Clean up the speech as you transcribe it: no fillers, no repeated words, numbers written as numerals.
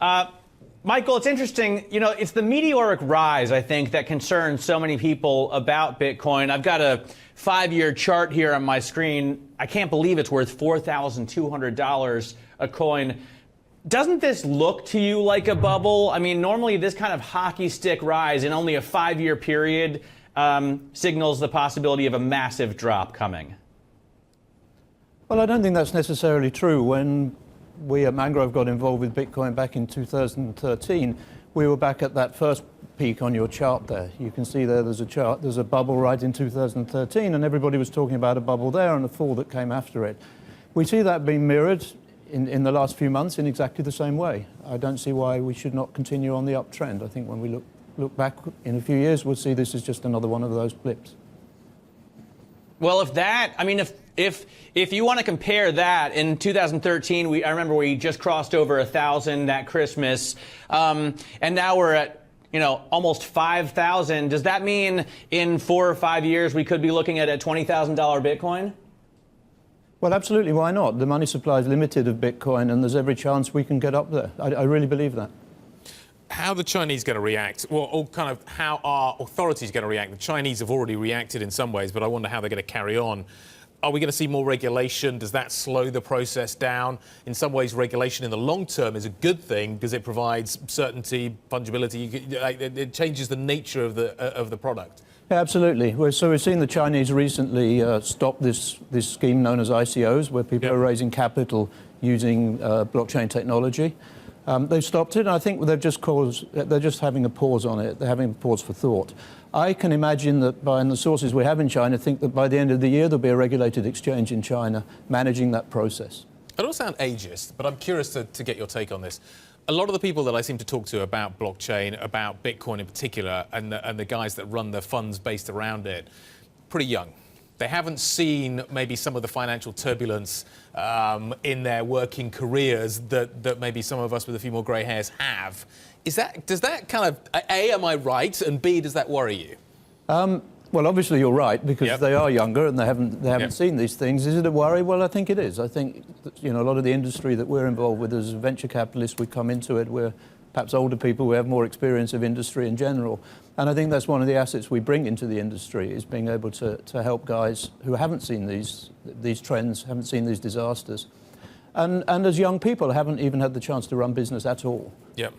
Michael, it's interesting. You know, it's the meteoric rise, I think, that concerns so many people about Bitcoin. I've got a 5-year chart here on my screen. I can't believe it's worth $4,200 a coin. Doesn't this look to you like a bubble? I mean, normally this kind of hockey stick rise in only a 5-year period signals the possibility of a massive drop coming. Well, I don't think that's necessarily true. When we at Mangrove got involved with Bitcoin back in 2013, we were back at that first peak on your chart there. You can see there's a chart, there's a bubble right in 2013, and everybody was talking about a bubble there and a fall that came after it. We see that being mirrored in the last few months in exactly the same way. I don't see why we should not continue on the uptrend. I think when we look back in a few years, we'll see this is just another one of those blips. Well, if you want to compare that, in 2013, I remember we just crossed over 1,000 that Christmas, and now we're at, almost 5,000. Does that mean in 4 or 5 years we could be looking at a $20,000 Bitcoin? Well, absolutely. Why not? The money supply is limited of Bitcoin, and there's every chance we can get up there. I really believe that. How are the Chinese going to react? Well, or kind of how are authorities going to react? The Chinese have already reacted in some ways, but I wonder how they're going to carry on. Are we going to see more regulation? Does that slow the process down? In some ways, regulation in the long term is a good thing because it provides certainty, fungibility. It changes the nature of the product. Yeah, absolutely. So we've seen the Chinese recently stop this scheme known as ICOs, where people are raising capital using blockchain technology. They've stopped it, and I think they're just having a pause on it. They're having a pause for thought. I can imagine that by the sources we have in China, think that by the end of the year there'll be a regulated exchange in China managing that process. I don't sound ageist, but I'm curious to get your take on this. A lot of the people that I seem to talk to about blockchain, about Bitcoin in particular, and the guys that run the funds based around it, pretty young. They haven't seen maybe some of the financial turbulence in their working careers that maybe some of us with a few more grey hairs have. Does that kind of, A, am I right, and B, does that worry you? Well, obviously you're right, because they are younger and they haven't seen these things. Is it a worry? Well, I think it is. I think that, a lot of the industry that we're involved with as venture capitalists, we come into it, we're perhaps older people, we have more experience of industry in general. And I think that's one of the assets we bring into the industry, is being able to help guys who haven't seen these trends, haven't seen these disasters. And as young people, haven't even had the chance to run business at all. Yep.